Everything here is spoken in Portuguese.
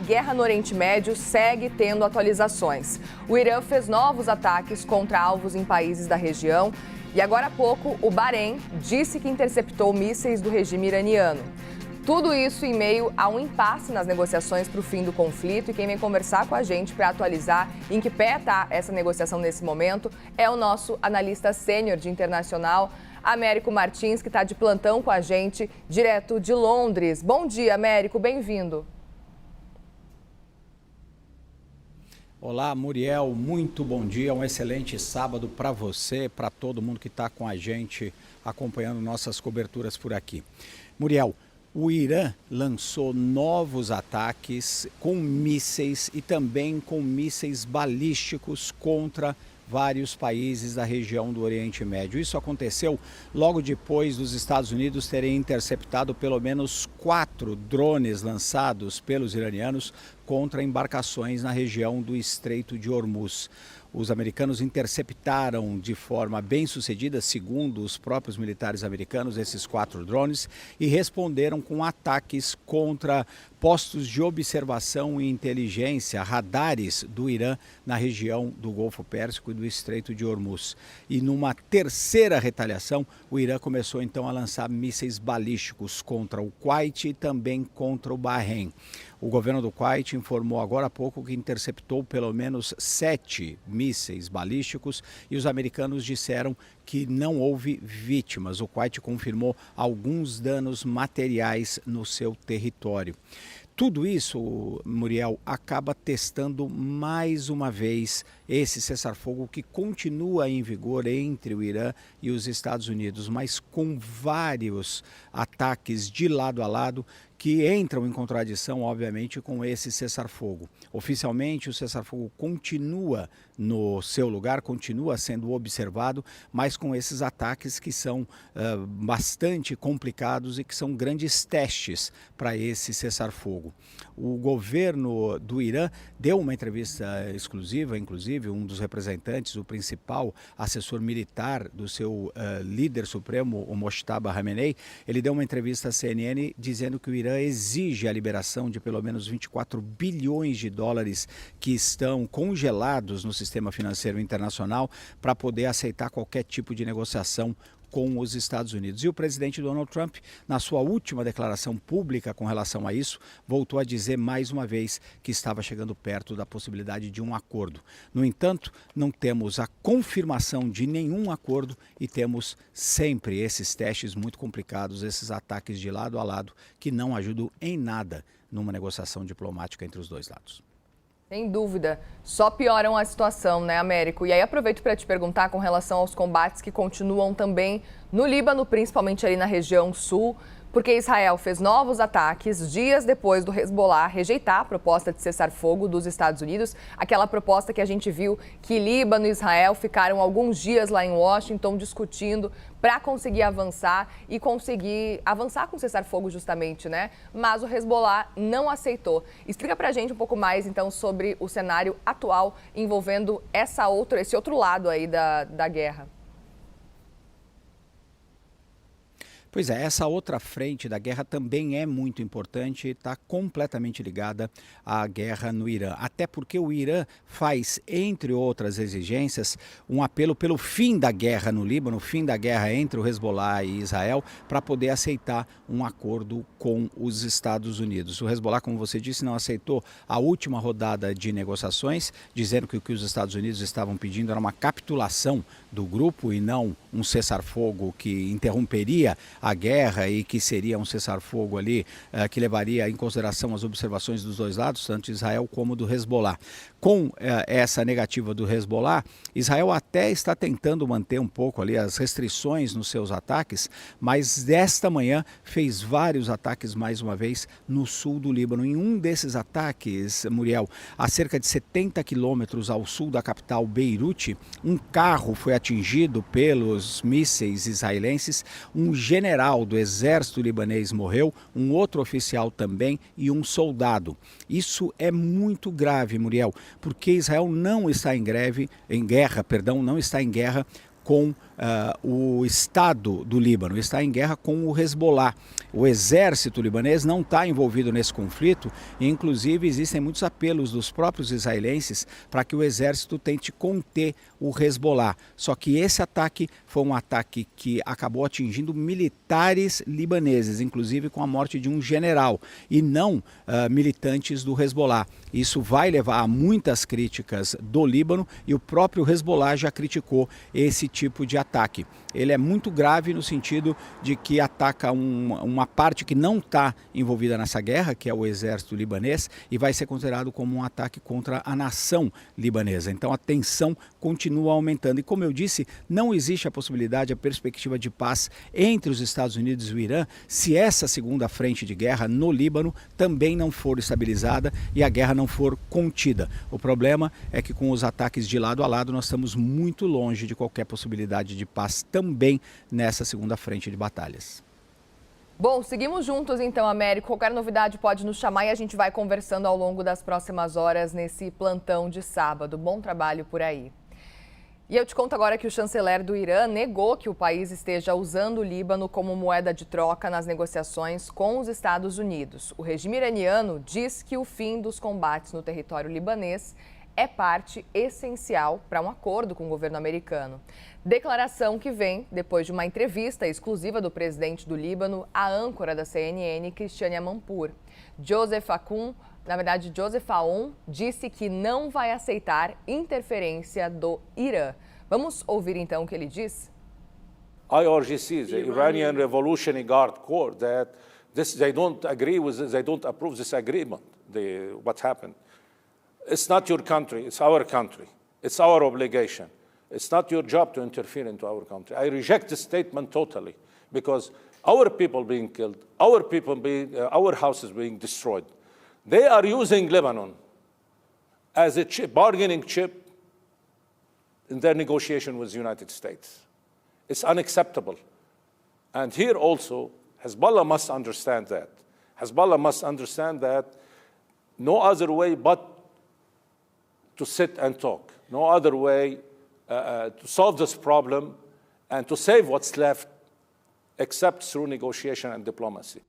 guerra no Oriente Médio segue tendo atualizações. O Irã fez novos ataques contra alvos em países da região e agora há pouco o Bahrein disse que interceptou mísseis do regime iraniano. Tudo isso em meio a um impasse nas negociações para o fim do conflito, e quem vem conversar com a gente para atualizar em que pé está essa negociação nesse momento é o nosso analista sênior de internacional, Américo Martins, que está de plantão com a gente, direto de Londres. Bom dia, Américo, bem-vindo. Olá, Muriel, muito bom dia, um excelente sábado para você, para todo mundo que está com a gente acompanhando nossas coberturas por aqui. Muriel, o Irã lançou novos ataques com mísseis e também com mísseis balísticos contra vários países da região do Oriente Médio. Isso aconteceu logo depois dos Estados Unidos terem interceptado pelo menos 4 drones lançados pelos iranianos contra embarcações na região do Estreito de Hormuz. Os americanos interceptaram de forma bem sucedida, segundo os próprios militares americanos, esses 4 drones e responderam com ataques contra postos de observação e inteligência, radares do Irã na região do Golfo Pérsico e do Estreito de Hormuz. E numa terceira retaliação, o Irã começou então a lançar mísseis balísticos contra o Kuwait e também contra o Bahrein. O governo do Kuwait informou agora há pouco que interceptou pelo menos 7 mísseis balísticos e os americanos disseram que não houve vítimas. O Kuwait confirmou alguns danos materiais no seu território. Tudo isso, Muriel, acaba testando mais uma vez esse cessar-fogo que continua em vigor entre o Irã e os Estados Unidos, mas com vários ataques de lado a lado que entram em contradição, obviamente, com esse cessar-fogo. Oficialmente, o cessar-fogo continua no seu lugar, continua sendo observado, mas com esses ataques que são bastante complicados e que são grandes testes para esse cessar-fogo. O governo do Irã deu uma entrevista exclusiva, inclusive um dos representantes, o principal assessor militar do seu líder supremo, o Mojtaba Khamenei, ele deu uma entrevista à CNN dizendo que o Irã exige a liberação de pelo menos 24 bilhões de dólares que estão congelados no sistema financeiro internacional para poder aceitar qualquer tipo de negociação com os Estados Unidos. E o presidente Donald Trump, na sua última declaração pública com relação a isso, voltou a dizer mais uma vez que estava chegando perto da possibilidade de um acordo. No entanto, não temos a confirmação de nenhum acordo e temos sempre esses testes muito complicados, esses ataques de lado a lado que não ajudam em nada numa negociação diplomática entre os dois lados. Sem dúvida, só pioram a situação, né, Américo? E aí aproveito para te perguntar com relação aos combates que continuam também no Líbano, principalmente ali na região sul, porque Israel fez novos ataques dias depois do Hezbollah rejeitar a proposta de cessar-fogo dos Estados Unidos, aquela proposta que a gente viu que Líbano e Israel ficaram alguns dias lá em Washington discutindo para conseguir avançar e conseguir avançar com cessar-fogo justamente, né? Mas o Hezbollah não aceitou. Explica pra gente um pouco mais, então, sobre o cenário atual envolvendo esse outro lado aí da guerra. Pois é, essa outra frente da guerra também é muito importante e está completamente ligada à guerra no Irã. Até porque o Irã faz, entre outras exigências, um apelo pelo fim da guerra no Líbano, fim da guerra entre o Hezbollah e Israel, para poder aceitar um acordo com os Estados Unidos. O Hezbollah, como você disse, não aceitou a última rodada de negociações, dizendo que o que os Estados Unidos estavam pedindo era uma capitulação do grupo e não um cessar-fogo que interromperia a guerra e que seria um cessar-fogo ali que levaria em consideração as observações dos dois lados, tanto de Israel como do Hezbollah. Com essa negativa do Hezbollah, Israel até está tentando manter um pouco ali as restrições nos seus ataques, mas desta manhã fez vários ataques mais uma vez no sul do Líbano. Em um desses ataques, Muriel, a cerca de 70 quilômetros ao sul da capital Beirute, um carro foi atingido pelos mísseis israelenses, um general do exército libanês morreu, um outro oficial também e um soldado. Isso é muito grave, Muriel, porque Israel não está não está em guerra com o Estado do Líbano, está em guerra com o Hezbollah. O exército libanês não está envolvido nesse conflito e, inclusive, existem muitos apelos dos próprios israelenses para que o exército tente conter o Hezbollah. Só que esse ataque foi um ataque que acabou atingindo militares libaneses, inclusive com a morte de um general, e não militantes do Hezbollah. Isso vai levar a muitas críticas do Líbano e o próprio Hezbollah já criticou esse tipo de ataque. Ele é muito grave no sentido de que ataca uma parte que não está envolvida nessa guerra, que é o exército libanês, e vai ser considerado como um ataque contra a nação libanesa. Então a tensão continua aumentando. E como eu disse, não existe a possibilidade, a perspectiva de paz entre os Estados Unidos e o Irã se essa segunda frente de guerra no Líbano também não for estabilizada e a guerra não for contida. O problema é que com os ataques de lado a lado nós estamos muito longe de qualquer possibilidade de paz também nessa segunda frente de batalhas. Bom, seguimos juntos então, Américo. Qualquer novidade pode nos chamar e a gente vai conversando ao longo das próximas horas nesse plantão de sábado. Bom trabalho por aí. E eu te conto agora que o chanceler do Irã negou que o país esteja usando o Líbano como moeda de troca nas negociações com os Estados Unidos. O regime iraniano diz que o fim dos combates no território libanês é parte essencial para um acordo com o governo americano. Declaração que vem depois de uma entrevista exclusiva do presidente do Líbano à âncora da CNN, Christiane Amanpour. Joseph Aoun disse que não vai aceitar interferência do Irã. Vamos ouvir então o que ele diz? IRGC, the Iranian Revolutionary Guard Corps, that they don't approve this agreement, what happened. It's not your country, it's our country. It's our obligation. It's not your job to interfere into our country. I reject this statement totally because our people being killed, our houses being destroyed. They are using Lebanon as a bargaining chip in their negotiation with the United States. It's unacceptable. And here also, Hezbollah must understand that. Hezbollah must understand that no other way but to sit and talk, no other way to solve this problem and to save what's left except through negotiation and diplomacy.